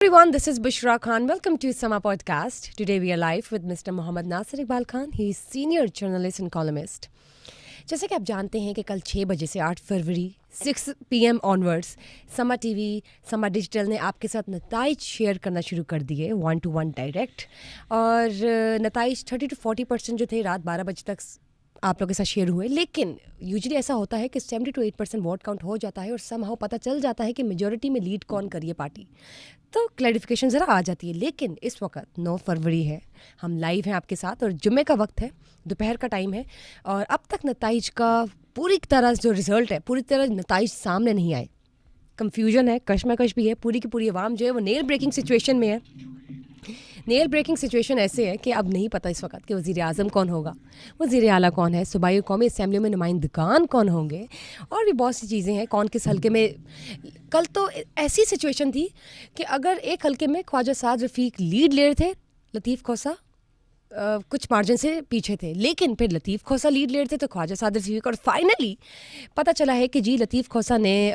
Everyone, this is Bushra Khan. Welcome to Sama Podcast. Today we are live with Mr. Mohammad Nasir Iqbal Khan. He is senior journalist and columnist. जैसे कि आप जानते हैं कि कल 6 बजे से 8 फरवरी 6 PM ऑनवर्ड्स समा टीवी, समा डिजिटल ने आपके साथ नताइज शेयर करना शुरू कर दिए 1 to 1 डायरेक्ट। और नताइज 30 to 40% जो थे रात 12 बजे तक आप लोगों के साथ शेयर हुए। लेकिन यूजुअली ऐसा होता है कि 70 to 8% वोट काउंट हो जाता है और समहाउ पता चल जाता है कि मेजॉरिटी में लीड कौन करिए पार्टी, तो क्लैरिफिकेशन ज़रा आ जाती है। लेकिन इस वक्त 9 फरवरी है, हम लाइव हैं आपके साथ और जुम्मे का वक्त है, दोपहर का टाइम है और अब तक नताइज का पूरी तरह जो रिज़ल्ट है पूरी तरह नताइज सामने नहीं आए। कंफ्यूजन है, कशमकश भी है, पूरी की पूरी आवाम जो है वो नेल ब्रेकिंग सिचुएशन में है। नेल ब्रेकिंग सिचुएशन ऐसे है कि अब नहीं पता इस वक्त कि वज़ीर आज़म कौन होगा, वज़ीर आला कौन है, सूबाई कौमी असम्बली में नुमाइंदगान कौन होंगे और भी बहुत सी चीज़ें हैं, कौन किस हल्के में। कल तो ऐसी सिचुएशन थी कि अगर एक हल्के में ख्वाजा साद रफ़ीक लीड ले रहे थे, लतीफ़ खोसा कुछ मार्जिन से पीछे थे, लेकिन फिर लतीफ़ खोसा लीड ले रहे थे तो ख्वाजा साद रफ़ीक, और फाइनली पता चला है कि जी लतीफ़ खोसा ने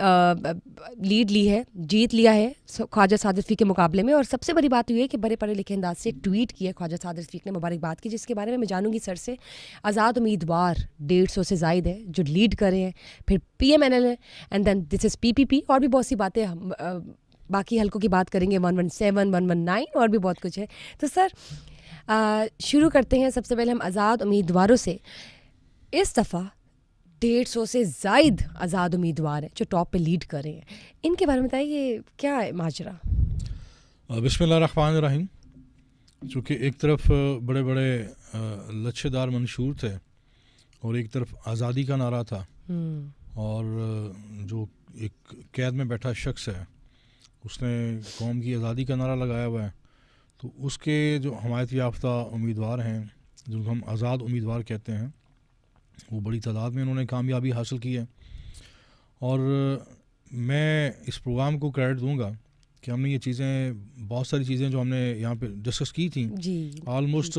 लीड ली है, जीत लिया है ख्वाजा साद रफ़ीक के मुकाबले में। और सबसे बड़ी बात ये है कि बड़े पढ़े लिखे अंदाज से एक ट्वीट किया ख्वाजा साद रफ़ीक ने, मुबारकबाद की, जिसके बारे में मैं जानूंगी सर से। आज़ाद उम्मीदवार 150 से ज़ायद है जो लीड कर रहे हैं, फिर PMNL है and then this is PPP, और भी बहुत सी बातें हम बाकी हल्कों की बात करेंगे, 117, 119 और भी बहुत कुछ है। तो सर शुरू करते हैं। सबसे पहले हम आज़ाद उम्मीदवारों से। इस दफ़ा 150 से ज़ायद आज़ाद उम्मीदवार हैं जो टॉप पे लीड कर रहे हैं, इनके बारे में बताइए क्या है माजरा। बिस्मिल्लाहिर्रहमानिर्रहीम। चूँकि एक तरफ बड़े बड़े लच्छेदार मंशूर थे और एक तरफ आज़ादी का नारा था, और जो एक कैद में बैठा शख्स है उसने कौम की आज़ादी का नारा लगाया हुआ है, तो उसके जो हमायत याफ्ता उम्मीदवार हैं जो हम आज़ाद उम्मीदवार कहते हैं, वो बड़ी तादाद में उन्होंने कामयाबी हासिल की है। और मैं इस प्रोग्राम को क्रेडिट दूंगा कि हमने ये चीज़ें, बहुत सारी चीज़ें जो हमने यहाँ पे डिस्कस की थी, ऑलमोस्ट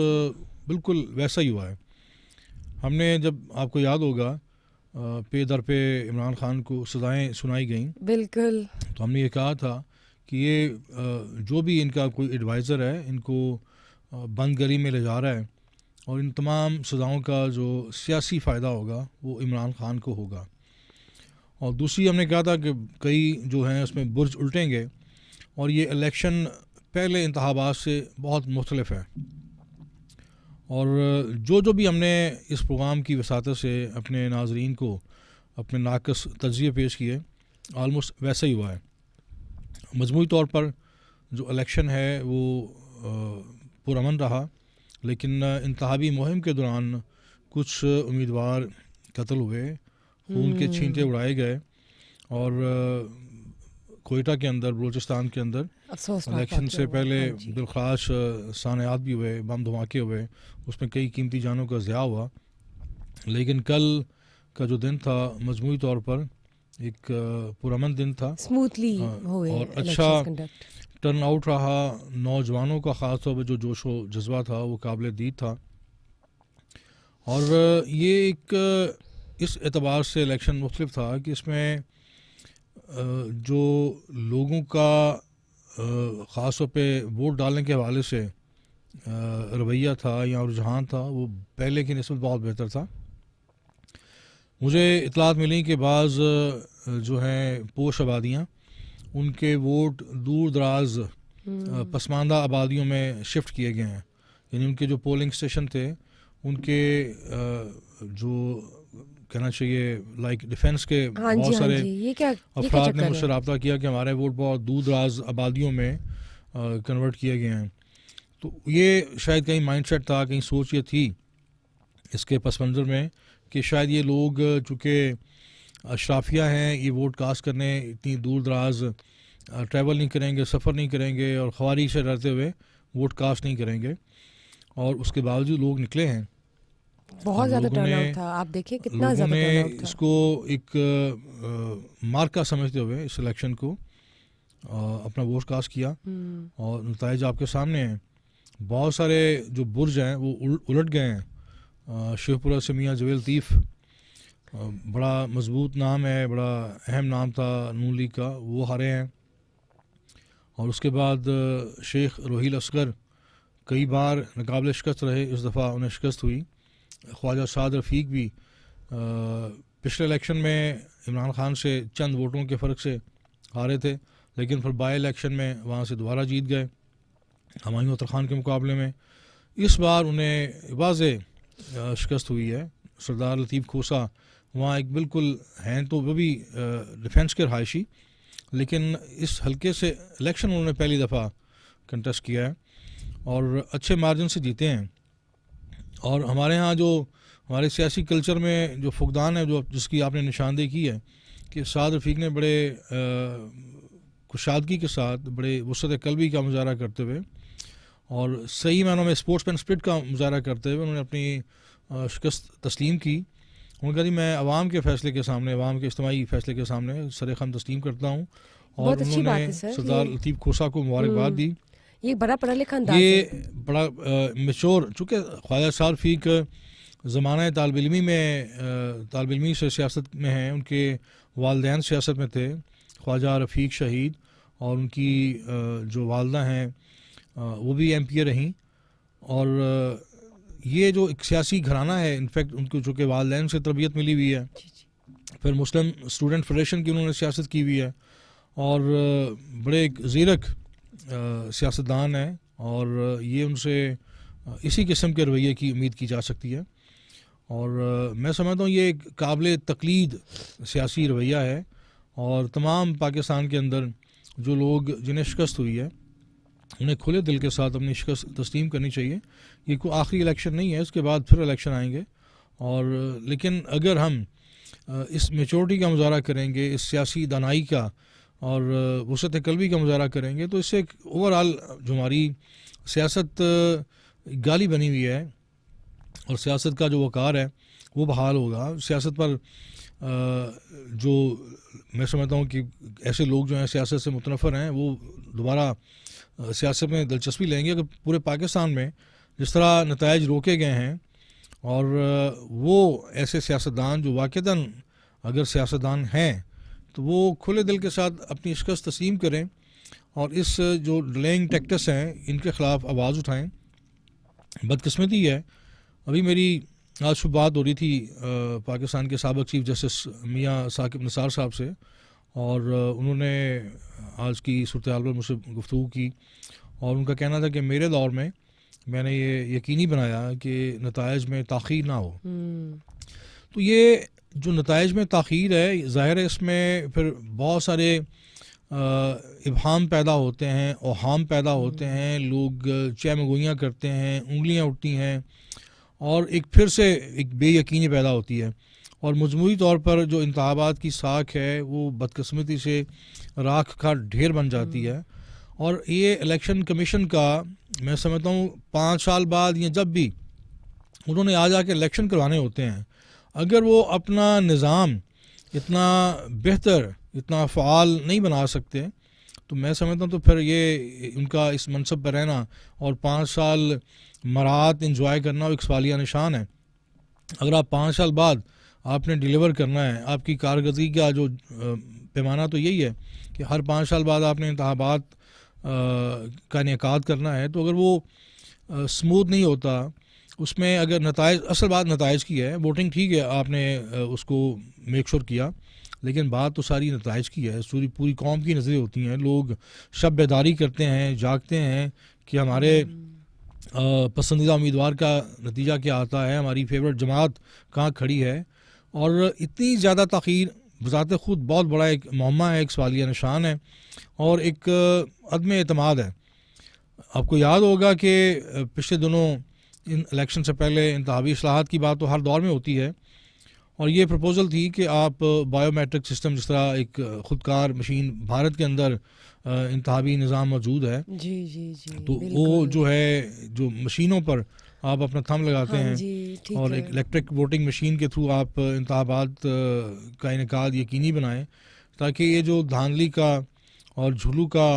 बिल्कुल वैसा ही हुआ है। हमने, जब आपको याद होगा, पे दर पे इमरान खान को सज़ाएँ सुनाई गई, बिल्कुल, तो हमने ये कहा था कि ये जो भी इनका कोई एडवाइज़र है इनको बंद गली में ले जा रहा है और इन तमाम सज़ाओं का जो सियासी फ़ायदा होगा वो इमरान खान को होगा। और दूसरी हमने कहा था कि कई जो हैं उसमें बुर्ज उल्टेंगे और ये इलेक्शन पहले इंतखाबात से बहुत मुख्तलिफ है। और जो भी हमने इस प्रोग्राम की वसातत से अपने नाज़रीन को अपने नाक़िस तज्ज़िये पेश किए, ऑलमोस्ट वैसा ही हुआ है। मजमूई तौर पर जो इलेक्शन है वो पुरअमन रहा, लेकिन इंतखाबी मुहिम के दौरान कुछ उम्मीदवार कत्ल हुए, खून के छींटे उड़ाए गए और कोयटा के अंदर, बलूचिस्तान के अंदर इलेक्शन से पहले दिलखराश सानयात भी हुए, बम धमाके हुए, उसमें कई कीमती जानों का ज़िया हुआ। लेकिन कल का जो दिन था मजमूई तौर पर एक पुरअमन दिन था, स्मूथली और अच्छा टर्न आउट रहा। नौजवानों का ख़ास तौर पर जो जोश व जज्बा था वो काबिल दीद था। और ये एक इस एतबार से इलेक्शन मुख्तलिफ था कि इसमें जो लोगों का ख़ास तौर पे वोट डालने के हवाले से रवैया था या रुझान था, वो पहले की निस्बत बहुत बेहतर था। मुझे इतलात मिली कि बाज़ जो हैं पोश आबादियाँ, उनके वोट दूर दराज पसमानदा आबादियों में शिफ्ट किए गए हैं, यानी उनके जो पोलिंग स्टेशन थे उनके जो कहना चाहिए लाइक डिफेंस के बहुत सारे अफराद ने मुझसे रब्ता किया कि हमारे वोट बहुत दूर दराज आबादियों में कन्वर्ट किए गए हैं। तो ये शायद कहीं माइंडसेट था, कहीं सोच ये थी इसके पस मंज़र में कि शायद ये लोग चूँकि अशराफिया हैं, ये वोट कास्ट करने इतनी दूर दराज ट्रैवल नहीं करेंगे, सफ़र नहीं करेंगे और ख़वारीज से डरते हुए वोट कास्ट नहीं करेंगे। और उसके बावजूद लोग निकले हैं, बहुत ज़्यादा टर्नआउट था। आप देखिए कितना ज़्यादा टर्नआउट था। इसको एक मार्का समझते हुए इस इलेक्शन को अपना वोट कास्ट किया और नताइज आपके सामने हैं। बहुत सारे जो बुर्ज हैं वो उलट गए हैं। शेखपुरा से मियाँ जवेल लतीफ़, बड़ा मजबूत नाम है, बड़ा अहम नाम था नून लीग का, वो हारे हैं। और उसके बाद शेख रोहिल असगर कई बार नाकाबिल शिकस्त रहे, इस दफ़ा उन्हें शिकस्त हुई। ख्वाजा साद रफ़ीक भी पिछले इलेक्शन में इमरान खान से चंद वोटों के फ़र्क से हारे थे, लेकिन फिर बाई इलेक्शन में वहाँ से दोबारा जीत गए हुमायूं अख्तर ख़ान के मुकाबले में। इस बार उन्हें वाज़ेह शिकस्त हुई है। सरदार लतीफ़ खोसा वहाँ एक बिल्कुल हैं तो वो भी डिफेंस के रहायशी, लेकिन इस हल्के से इलेक्शन उन्होंने पहली दफ़ा कंटेस्ट किया है और अच्छे मार्जिन से जीते हैं। और हमारे यहाँ जो हमारे सियासी कल्चर में जो फुकदान है, जो जिसकी आपने निशानदेही की है कि साद रफ़ीक ने बड़े कुशादगी के साथ, बड़े वसअत क़ल्बी का मुजाहरा करते हुए और सही मानों में स्पोर्ट्समैन स्पिरिट का मुजाहरा करते हुए उन्होंने अपनी शिकस्त तस्लीम की। उन्होंने कहा जी मैं अवाम के फ़ैसले के सामने, अवाम के इज्तिमाई फ़ैसले के सामने सरेखम तस्लीम करता हूँ। और उन्होंने सरदार लतीफ़ खोसा को मुबारकबाद दी। ये बड़ा पढ़ा लिखा अंदाज़ ये है। बड़ा मैच्योर, चूँकि ख्वाजा साद रफ़ीक ज़माना तालिब इल्मी से सियासत में हैं, उनके वालिदैन सियासत में थे, ख्वाजा रफ़ीक शहीद, और उनकी जो वालदा हैं वो भी MP रहीं। और ये जो एक सियासी घराना है, इनफैक्ट उनको चूँकि वालिदैन से तरबियत मिली हुई है, फिर मुस्लिम स्टूडेंट फेडरेशन की उन्होंने सियासत की हुई है और बड़े एक ज़ीरक सियासतदान है और ये उनसे इसी किस्म के रवैये की उम्मीद की जा सकती है। और मैं समझता हूँ ये एक काबिल तकलीद सियासी रवैया है और तमाम पाकिस्तान के अंदर जो लोग जिन्हें शिकस्त हुई है उन्हें खुले दिल के साथ अपनी शिकस्त तस्लीम करनी चाहिए। ये कोई आखिरी इलेक्शन नहीं है, इसके बाद फिर इलेक्शन आएंगे। और लेकिन अगर हम इस मेचोरिटी का मुजाहरा करेंगे, इस सियासी दानाई का और वसअत क़ल्बी का मुजाहरा करेंगे, तो इससे एक ओवरऑल जो हमारी सियासत गाली बनी हुई है और सियासत का जो वक़ार है वो बहाल होगा। सियासत पर जो मैं समझता हूँ कि ऐसे लोग जो हैं सियासत से मुतनफ़र हैं, वो दोबारा सियासत में दिलचस्पी लेंगे। अगर पूरे पाकिस्तान में जिस तरह नताइज रोके गए हैं और वो ऐसे सियासतदान जो वाक़ईतन अगर सियासतदान हैं तो वो खुले दिल के साथ अपनी शिकस्त तस्लीम करें और इस जो डिलेइंग टैक्टिक्स हैं इनके ख़िलाफ़ आवाज़ उठाएं। बदकिस्मती है, अभी मेरी आज सुबह बात हो रही थी पाकिस्तान के साबिक़ चीफ जस्टिस मियाँ साकिब निसार साहब से और उन्होंने आज की सूरत हाल पर मुझसे गुफ्तगू की और उनका कहना था कि मेरे दौर में मैंने ये यकीनी बनाया कि नताइज में ताख़ीर ना हो। तो ये जो नताइज में ताख़ीर है, ज़ाहिर है इसमें फिर बहुत सारे इब्हाम पैदा होते हैं, ओहाम पैदा होते हैं, लोग चहमगोइयाँ करते हैं, उंगलियाँ उठती हैं और एक फिर से एक बेयकीनी पैदा होती है और मजमूई तौर पर जो इंतखाबात की साख है वो बदकिस्मती से राख का ढेर बन जाती है। और ये इलेक्शन कमीशन का मैं समझता हूँ 5 साल बाद या जब भी उन्होंने आ जाके इलेक्शन करवाने होते हैं, अगर वो अपना निज़ाम इतना बेहतर, इतना फ़ाल नहीं बना सकते तो मैं समझता हूँ तो फिर ये उनका इस मनसब पर रहना और 5 साल मराहत इंजॉय करना वो एक सवालिया निशान है। अगर आप 5 साल बाद आपने डिलीवर करना है, आपकी कारकर्दगी का जो पैमाना तो यही है कि हर 5 साल बाद आपने इंतखाबात का इनेकाद करना है, तो अगर वो स्मूथ नहीं होता, उसमें अगर नताइज, असल बात नताइज की है, वोटिंग ठीक है आपने उसको मेक श्योर किया, लेकिन बात तो सारी नताइज की है। पूरी कौम की नज़रें होती हैं, लोग शब बेदारी करते हैं, जागते हैं कि हमारे पसंदीदा उम्मीदवार का नतीजा क्या आता है, हमारी फेवरेट जमात कहाँ खड़ी है। और इतनी ज़्यादा ताख़ीर बज़ात ख़ुद बहुत बड़ा एक मुअम्मा है, एक सवालिया निशान है और एक अदम एतमाद है। आपको याद होगा कि पिछले दिनों इन इलेक्शन से पहले इंतखाबी इस्लाहात की बात तो हर दौर में होती है और ये प्रपोज़ल थी कि आप बायोमेट्रिक सिस्टम, जिस तरह एक ख़ुदकार मशीन भारत के अंदर इंतखाबी निज़ाम मौजूद है, जी तो वो जो है जो मशीनों पर आप अपना थंब लगाते हैं और एक इलेक्ट्रिक वोटिंग मशीन के थ्रू आप इंतखाबात का इनेकाद यकीनी बनाएं ताकि ये जो धांधली का और झुलू का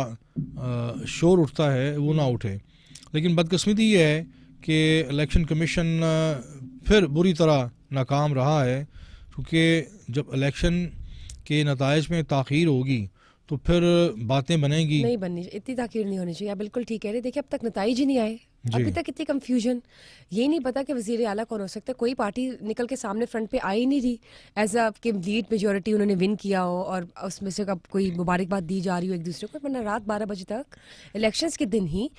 शोर उठता है वो ना उठे। लेकिन बदकिस्मती ये है कि इलेक्शन कमीशन फिर बुरी तरह नाकाम रहा है, क्योंकि जब इलेक्शन के नताइज में ताख़ीर होगी तो फिर बातें बनेंगी। नहीं बननी, इतनी ताकीर नहीं होनी चाहिए। आप बिल्कुल ठीक कह रहे। देखिए, अब तक नताइज ही नहीं आए, जी। अभी तक इतनी कंफ्यूजन, ये नहीं पता कि वज़ीर आला कौन हो सकता है। कोई पार्टी निकल के सामने फ्रंट पे आ ही नहीं रही एज अ कि लीड मेजोरिटी उन्होंने विन किया हो और उसमें से कब कोई मुबारकबाद दी जा रही हो एक दूसरे को। वरना रात 12 बजे तक इलेक्शंस के दिन ही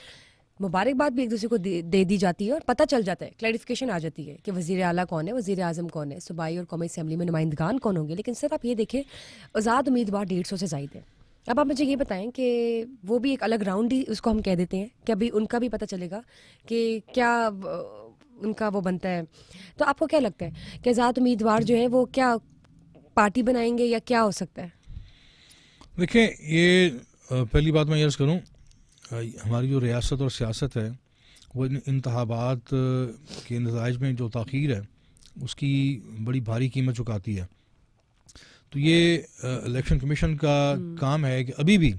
मुबारकबाद भी एक दूसरे को दे दी जाती है और पता चल जाता है, क्लैरिफिकेशन आ जाती है कि वज़ीर आला कौन है, वज़ीर आज़म कौन है, सूबाई और कौमी असम्बली में नुमाइंदगान कौन होंगे। लेकिन सर आप ये देखें, आज़ाद उम्मीदवार 150 से ज़ायद है। अब आप मुझे ये बताएं कि वो भी एक अलग राउंड ही उसको हम कह देते हैं कि अभी उनका भी पता चलेगा कि क्या उनका वो बनता है। तो आपको क्या लगता है कि आज़ाद उम्मीदवार जो है वो क्या पार्टी बनाएंगे या क्या हो सकता है? देखिए, ये पहली बात मैं ये अर्ज़ करूँ, हमारी जो रियासत और सियासत है वो इंतखाबात के नताइज में जो ताख़ीर है उसकी बड़ी भारी कीमत चुकाती है। तो ये इलेक्शन कमीशन का काम है कि अभी भी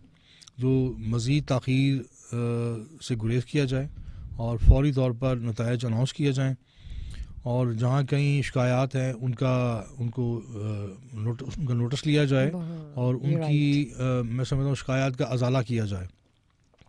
जो मज़ीद ताख़ीर से गुरेज किया जाए और फौरी तौर पर नताइज अनाउंस किए जाएँ, और जहाँ कहीं शिकायत हैं उनको उनका नोटिस लिया जाए और ये उनकी मैं समझता हूँ शिकायत का अजाला किया जाए।